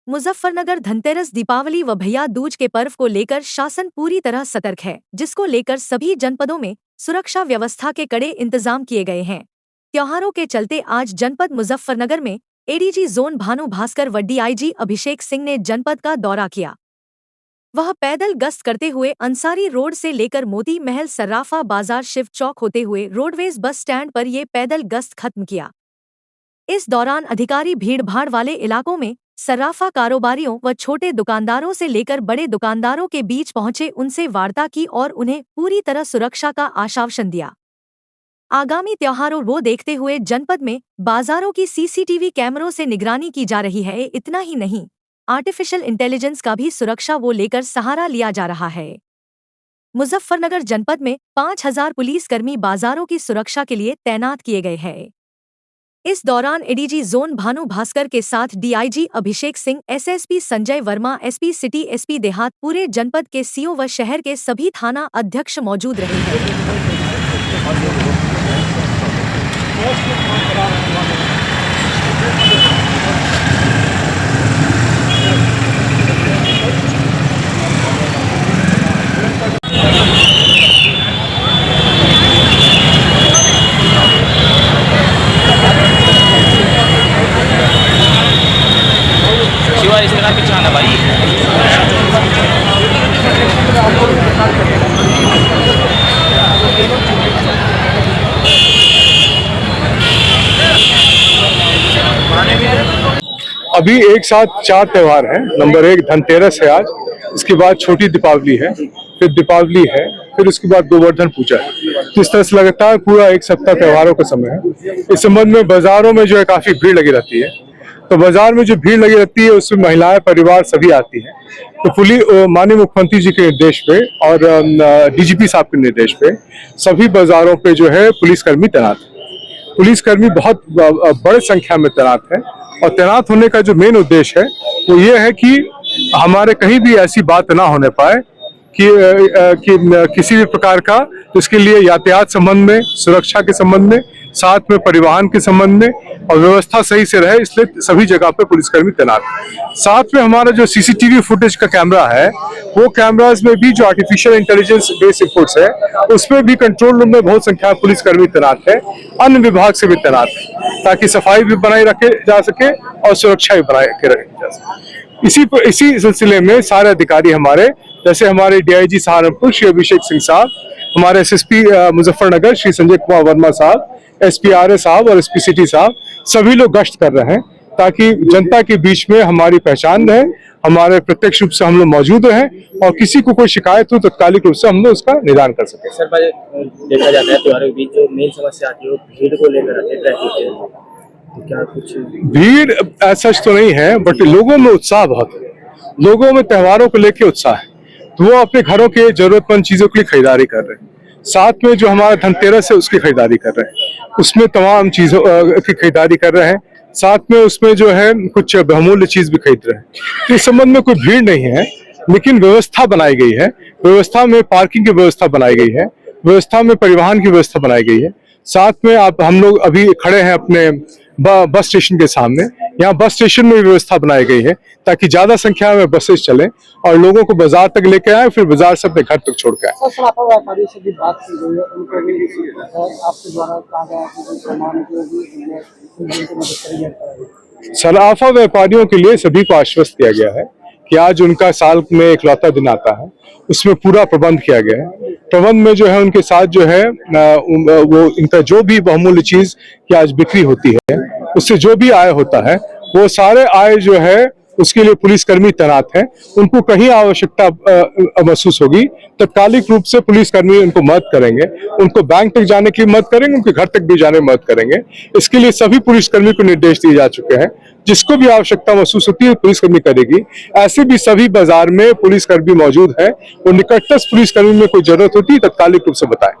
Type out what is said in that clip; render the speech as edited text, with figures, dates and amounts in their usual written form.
मुजफ्फरनगर धनतेरस, दीपावली व भैया दूज के पर्व को लेकर शासन पूरी तरह सतर्क है, जिसको लेकर सभी जनपदों में सुरक्षा व्यवस्था के कड़े इंतजाम किए गए हैं। त्योहारों के चलते आज जनपद मुजफ्फरनगर में एडीजी जोन भानु भास्कर व डीआईजी अभिषेक सिंह ने जनपद का दौरा किया। वह पैदल गश्त करते हुए अंसारी रोड से लेकर मोती महल, सर्राफा बाजार, शिव चौक होते हुए रोडवेज बस स्टैंड पर ये पैदल गश्त खत्म किया। इस दौरान अधिकारी भीड़-भाड़ वाले इलाकों में सर्राफा कारोबारियों व छोटे दुकानदारों से लेकर बड़े दुकानदारों के बीच पहुंचे, उनसे वार्ता की और उन्हें पूरी तरह सुरक्षा का आश्वासन दिया। आगामी त्योहारों को देखते हुए जनपद में बाजारों की सीसीटीवी कैमरों से निगरानी की जा रही है। इतना ही नहीं, आर्टिफिशियल इंटेलिजेंस का भी सुरक्षा वो लेकर सहारा लिया जा रहा है। मुजफ्फरनगर जनपद में 5000 पुलिसकर्मी बाजारों की सुरक्षा के लिए तैनात किए गए हैं। इस दौरान एडीजी जोन भानु भास्कर के साथ DIG Abhishek Singh, SSP Sanjay Verma, SP city, SP देहात, पूरे जनपद के सीओ व शहर के सभी थाना अध्यक्ष मौजूद रहे हैं। इस तरह पीछे आना भाई। अभी एक साथ 4 त्योहार हैं। नंबर 1 धनतेरस है आज, इसके बाद छोटी दीपावली है, फिर दीपावली है, फिर उसके बाद गोवर्धन पूजा है। तो इस तरह से लगातार पूरा एक सप्ताह त्योहारों का समय है। इस संबंध में बाजारों में जो है काफी भीड़ लगी रहती है। तो बाजार में जो भीड़ लगी रहती है उसमें महिलाएं, परिवार सभी आती हैं। तो माननीय मुख्यमंत्री जी के निर्देश पे और डीजीपी साहब के निर्देश पे सभी बाजारों पे जो है पुलिसकर्मी तैनात है। पुलिसकर्मी बहुत बड़े संख्या में तैनात है और तैनात होने का जो मेन उद्देश्य है वो ये है कि हमारे कहीं भी ऐसी बात ना होने पाए कि किसी भी प्रकार का, इसके लिए यातायात संबंध में, सुरक्षा के संबंध में, साथ में परिवहन के संबंध में और व्यवस्था सही से रहे, इसलिए सभी जगह पे पुलिसकर्मी तैनात है। साथ में हमारा जो सीसीटीवी फुटेज का कैमरा है, वो कैमराज में भी जो आर्टिफिशियल इंटेलिजेंस बेस्ड इनपुट्स है, उसमें भी कंट्रोल रूम में बहुत संख्या में पुलिसकर्मी तैनात है। अन्य विभाग से भी तैनात है ताकि सफाई भी बनाए रखे जा सके और सुरक्षा भी बनाए रखी जा सके। इसी सिलसिले में सारे अधिकारी हमारे, जैसे हमारे डीआईजी सहारनपुर श्री अभिषेक सिंह साहब, हमारे एसएसपी मुजफ्फरनगर श्री संजय कुमार वर्मा साहब, एसपीआरए साहब और एसपी सिटी साहब, सभी लोग गश्त कर रहे हैं ताकि जनता के बीच में हमारी पहचान रहे, हमारे प्रत्यक्ष रूप से हम लोग मौजूद रहें और किसी को कोई शिकायत हो तो तत्कालिक रूप से हम लोग उसका निदान कर सकें। सर, देखा जाता है त्योहारों के बीच जो मेन समस्या आती है भीड़ को लेकर आती है। तो क्या कुछ भीड़ सच तो नहीं है, बट लोगों में उत्साह बहुत है। लोगों में त्योहारों को लेकर उत्साह है, तो वो अपने घरों के जरूरतमंद चीजों की खरीदारी कर रहे हैं। साथ में जो हमारा धनतेरस है उसकी खरीदारी कर रहे हैं, उसमें तमाम चीजों की खरीदारी कर रहे हैं। साथ में उसमें जो है कुछ बहुमूल्य चीज भी खरीद रहे हैं। तो इस संबंध में कोई भीड़ नहीं है, लेकिन व्यवस्था बनाई गई है। व्यवस्था में पार्किंग की व्यवस्था बनाई गई है, व्यवस्था में परिवहन की व्यवस्था बनाई गई है। साथ में हम लोग अभी खड़े हैं अपने बस स्टेशन के सामने। यहाँ बस स्टेशन में भी व्यवस्था बनाई गई है ताकि ज्यादा संख्या में बसेस चलें और लोगों को बाजार तक लेके आए, फिर बाजार से अपने घर तक छोड़ के आए। सराफा व्यापारियों के लिए सभी को आश्वस्त किया गया है कि आज उनका साल में इकलौता दिन आता है, उसमें पूरा प्रबंध किया गया है। प्रबंध में जो है उनके साथ जो है वो इनका जो भी बहुमूल्य चीज की आज बिक्री होती है, उससे जो भी आय होता है, वो सारे आय जो है उसके लिए पुलिसकर्मी तैनात हैं। उनको कहीं आवश्यकता महसूस होगी, तत्कालिक रूप से पुलिसकर्मी उनको मदद करेंगे, उनको बैंक तक जाने की मदद करेंगे, उनके घर तक भी जाने में मदद करेंगे। इसके लिए सभी पुलिसकर्मी को निर्देश दिए जा चुके हैं। जिसको भी आवश्यकता महसूस होती है पुलिसकर्मी करेगी। ऐसे भी सभी बाजार में पुलिसकर्मी मौजूद है, वो निकटस्थ पुलिसकर्मी में कोई जरूरत होती है तत्कालिक रूप से बताएं।